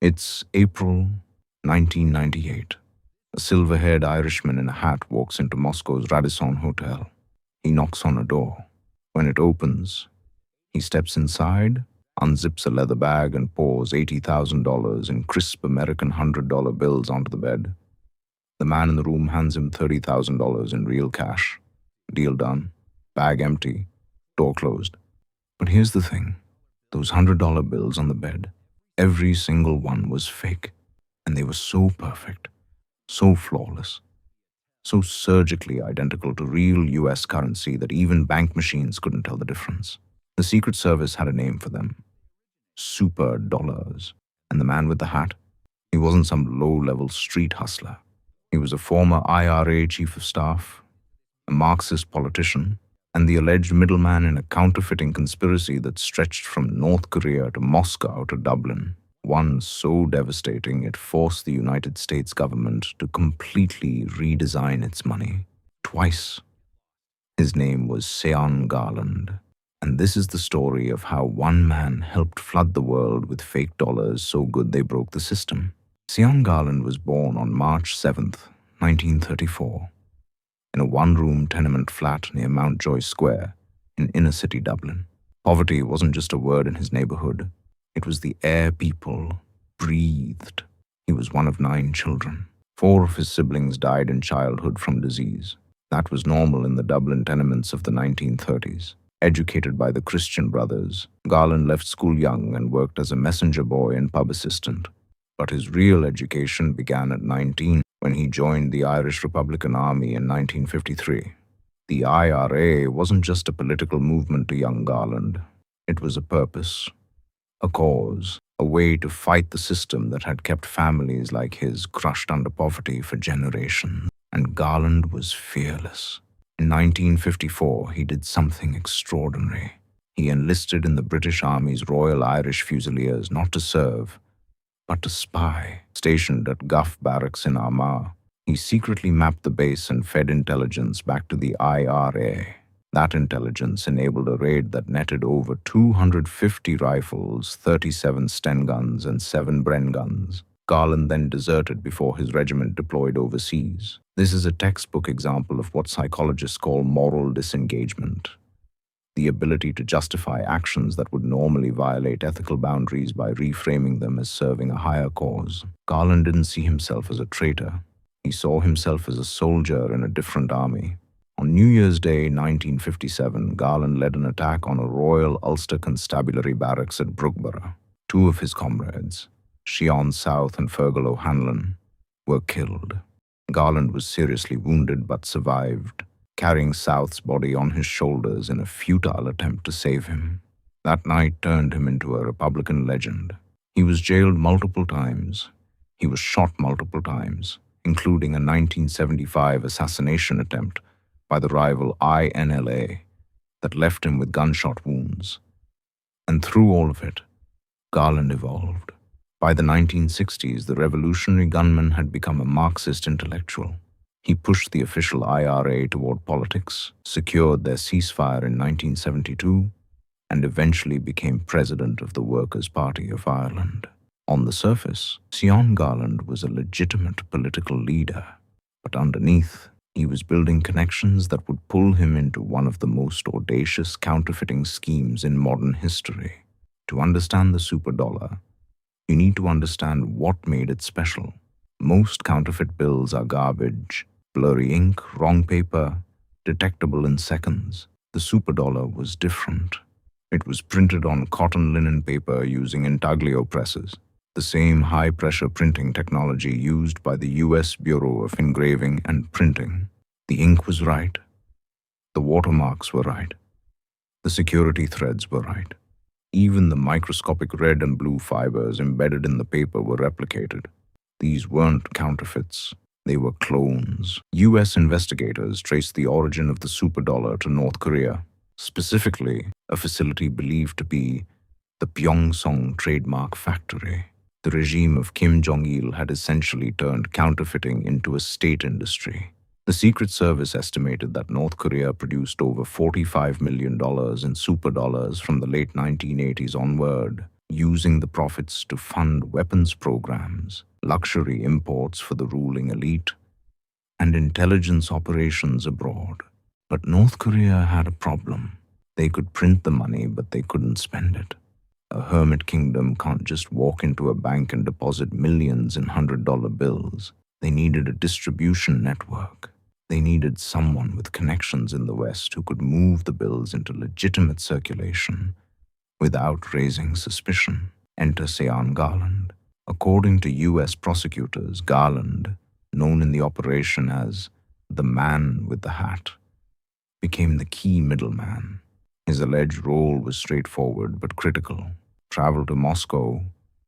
It's April 1998. A silver-haired Irishman in a hat walks into Moscow's Radisson Hotel. He knocks on a door. When it opens, he steps inside, unzips a leather bag, and pours $80,000 in crisp American $100 bills onto the bed. The man in the room hands him $30,000 in real cash. Deal done. Bag empty. Door closed. But here's the thing. Those $100 bills on the bed, every single one was fake. And they were so perfect, so flawless, so surgically identical to real US currency that even bank machines couldn't tell the difference. The Secret Service had a name for them. Super dollars. And the man with the hat? He wasn't some low-level street hustler. He was a former IRA chief of staff, a Marxist politician, and the alleged middleman in a counterfeiting conspiracy that stretched from North Korea to Moscow to Dublin. One so devastating it forced the United States government to completely redesign its money. Twice. His name was Sean Garland. And this is the story of how one man helped flood the world with fake dollars so good they broke the system. Sean Garland was born on March 7th, 1934, in a one-room tenement flat near Mount Joy Square in inner-city Dublin. Poverty wasn't just a word in his neighborhood. It was the air people breathed. He was one of 9 children. 4 of his siblings died in childhood from disease. That was normal in the Dublin tenements of the 1930s. Educated by the Christian Brothers, Garland left school young and worked as a messenger boy and pub assistant. But his real education began at 19 when he joined the Irish Republican Army in 1953. The IRA wasn't just a political movement to young Garland. It was a purpose, a cause, a way to fight the system that had kept families like his crushed under poverty for generations. And Garland was fearless. In 1954, he did something extraordinary. He enlisted in the British Army's Royal Irish Fusiliers not to serve, but to spy. Stationed at Guff Barracks in Armagh, he secretly mapped the base and fed intelligence back to the IRA. That intelligence enabled a raid that netted over 250 rifles, 37 Sten guns, and 7 Bren guns. Garland then deserted before his regiment deployed overseas. This is a textbook example of what psychologists call moral disengagement. The ability to justify actions that would normally violate ethical boundaries by reframing them as serving a higher cause. Garland didn't see himself as a traitor. He saw himself as a soldier in a different army. On New Year's Day, 1957, Garland led an attack on a Royal Ulster Constabulary barracks at Brookborough. 2 of his comrades, Sean South and Fergal O'Hanlon, were killed. Garland was seriously wounded but survived, carrying South's body on his shoulders in a futile attempt to save him. That night turned him into a Republican legend. He was jailed multiple times. He was shot multiple times, including a 1975 assassination attempt by the rival INLA that left him with gunshot wounds. And through all of it, Garland evolved. By the 1960s, the revolutionary gunman had become a Marxist intellectual. He pushed the official IRA toward politics, secured their ceasefire in 1972, and eventually became president of the Workers' Party of Ireland. On the surface, Sean Garland was a legitimate political leader, but underneath, he was building connections that would pull him into one of the most audacious counterfeiting schemes in modern history. To understand the superdollar, you need to understand what made it special. Most counterfeit bills are garbage, blurry ink, wrong paper, detectable in seconds. The superdollar was different. It was printed on cotton linen paper using intaglio presses, the same high-pressure printing technology used by the US Bureau of Engraving and Printing. The ink was right. The watermarks were right. The security threads were right. Even the microscopic red and blue fibers embedded in the paper were replicated. These weren't counterfeits. They were clones. US investigators traced the origin of the superdollar to North Korea, specifically a facility believed to be the Pyeongseong Trademark Factory. The regime of Kim Jong-il had essentially turned counterfeiting into a state industry. The Secret Service estimated that North Korea produced over $45 million in superdollars from the late 1980s onward, using the profits to fund weapons programs, luxury imports for the ruling elite, and intelligence operations abroad. But North Korea had a problem. They could print the money, but they couldn't spend it. A hermit kingdom can't just walk into a bank and deposit millions in $100 bills. They needed a distribution network. They needed someone with connections in the West who could move the bills into legitimate circulation without raising suspicion. Enter Sean Garland. According to U.S. prosecutors, Garland, known in the operation as the man with the hat, became the key middleman. His alleged role was straightforward but critical. Travel to Moscow,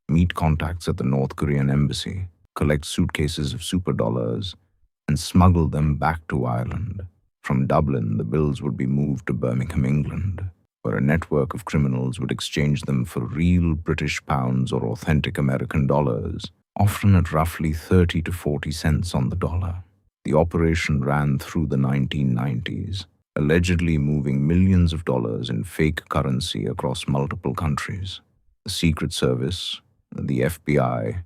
meet contacts at the North Korean embassy, collect suitcases of superdollars, and smuggle them back to Ireland. From Dublin, the bills would be moved to Birmingham, England, where a network of criminals would exchange them for real British pounds or authentic American dollars, often at roughly 30 to 40 cents on the dollar. The operation ran through the 1990s, allegedly moving millions of dollars in fake currency across multiple countries. The Secret Service, the FBI,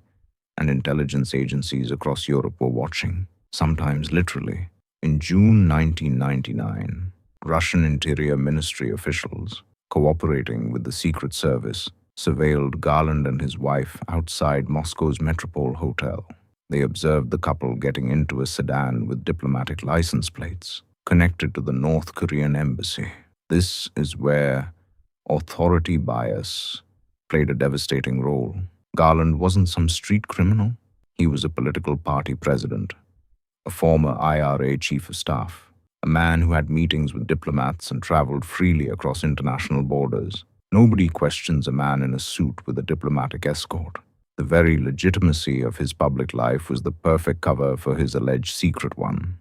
and intelligence agencies across Europe were watching, sometimes literally. In June 1999, Russian Interior Ministry officials, cooperating with the Secret Service, surveilled Garland and his wife outside Moscow's Metropole Hotel. They observed the couple getting into a sedan with diplomatic license plates connected to the North Korean embassy. This is where authority bias played a devastating role. Garland wasn't some street criminal. He was a political party president, a former IRA chief of staff, a man who had meetings with diplomats and traveled freely across international borders. Nobody questions a man in a suit with a diplomatic escort. The very legitimacy of his public life was the perfect cover for his alleged secret one.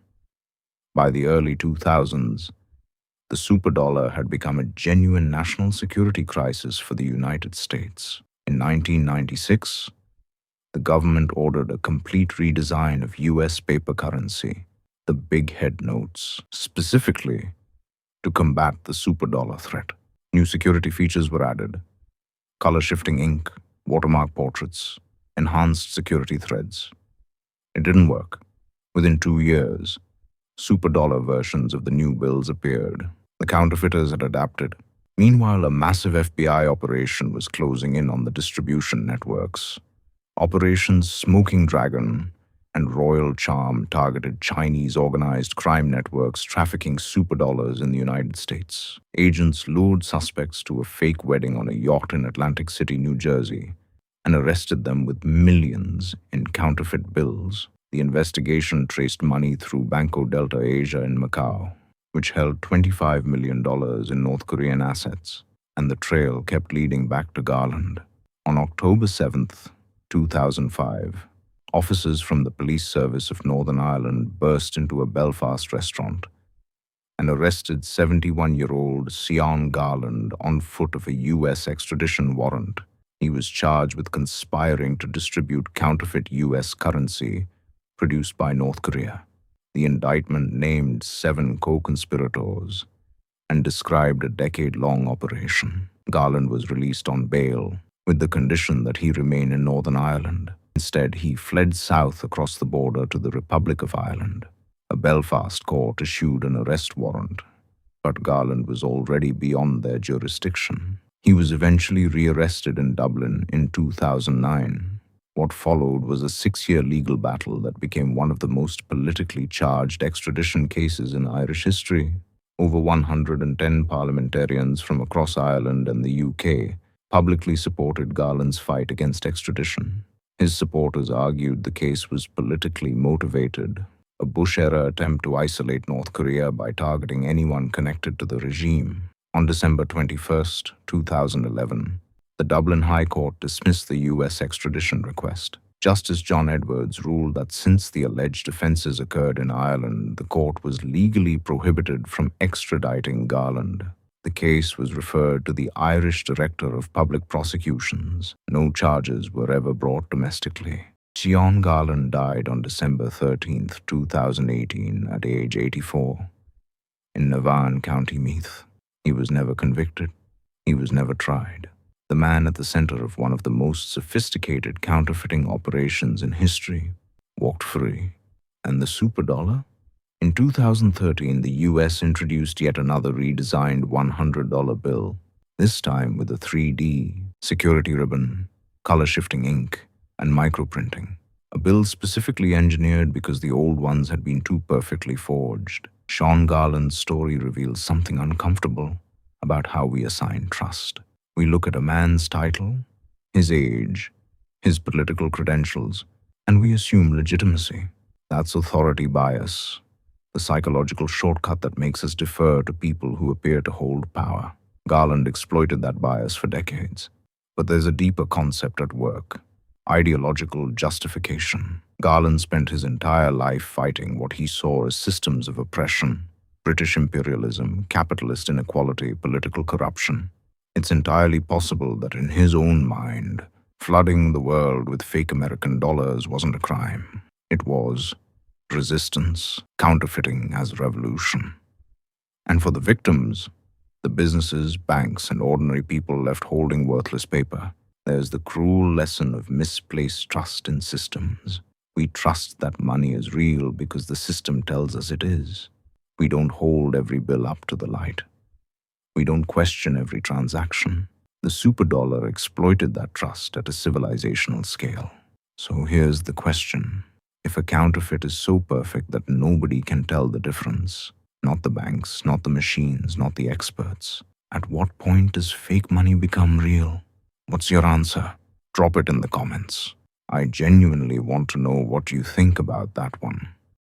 By the early 2000s, the superdollar had become a genuine national security crisis for the United States. In 1996, the government ordered a complete redesign of U.S. paper currency, the big head notes, specifically to combat the superdollar threat. New security features were added: color-shifting ink, watermark portraits, enhanced security threads. It didn't work. Within 2 years, superdollar versions of the new bills appeared. The counterfeiters had adapted. Meanwhile, a massive FBI operation was closing in on the distribution networks. Operations Smoking Dragon and Royal Charm targeted Chinese organized crime networks trafficking superdollars in the United States. Agents lured suspects to a fake wedding on a yacht in Atlantic City, New Jersey, and arrested them with millions in counterfeit bills. The investigation traced money through Banco Delta Asia in Macau, which held $25 million in North Korean assets, and the trail kept leading back to Garland. On October 7th, 2005, officers from the Police Service of Northern Ireland burst into a Belfast restaurant and arrested 71-year-old Sean Garland on foot of a U.S. extradition warrant. He was charged with conspiring to distribute counterfeit U.S. currency produced by North Korea. The indictment named 7 co-conspirators and described a decade-long operation. Garland was released on bail with the condition that he remain in Northern Ireland. Instead, he fled south across the border to the Republic of Ireland. A Belfast court issued an arrest warrant, but Garland was already beyond their jurisdiction. He was eventually rearrested in Dublin in 2009. What followed was a 6-year legal battle that became one of the most politically charged extradition cases in Irish history. Over 110 parliamentarians from across Ireland and the UK publicly supported Garland's fight against extradition. His supporters argued the case was politically motivated, a Bush-era attempt to isolate North Korea by targeting anyone connected to the regime. On December 21, 2011, the Dublin High Court dismissed the U.S. extradition request. Justice John Edwards ruled that since the alleged offenses occurred in Ireland, the court was legally prohibited from extraditing Garland. The case was referred to the Irish Director of Public Prosecutions. No charges were ever brought domestically. Sean Garland died on December 13, 2018, at age 84, in Navan, County Meath. He was never convicted. He was never tried. The man at the center of one of the most sophisticated counterfeiting operations in history walked free. And the superdollar? In 2013, the US introduced yet another redesigned $100 bill, this time with a 3D security ribbon, color-shifting ink, and microprinting. A bill specifically engineered because the old ones had been too perfectly forged. Sean Garland's story reveals something uncomfortable about how we assign trust. We look at a man's title, his age, his political credentials, and we assume legitimacy. That's authority bias, the psychological shortcut that makes us defer to people who appear to hold power. Garland exploited that bias for decades. But there's a deeper concept at work: ideological justification. Garland spent his entire life fighting what he saw as systems of oppression: British imperialism, capitalist inequality, political corruption. It's entirely possible that in his own mind, flooding the world with fake American dollars wasn't a crime. It was resistance, counterfeiting as revolution. And for the victims, the businesses, banks, and ordinary people left holding worthless paper, there's the cruel lesson of misplaced trust in systems. We trust that money is real because the system tells us it is. We don't hold every bill up to the light. We don't question every transaction. The superdollar exploited that trust at a civilizational scale. So here's the question. If a counterfeit is so perfect that nobody can tell the difference, not the banks, not the machines, not the experts, at what point does fake money become real? What's your answer? Drop it in the comments. I genuinely want to know what you think about that one.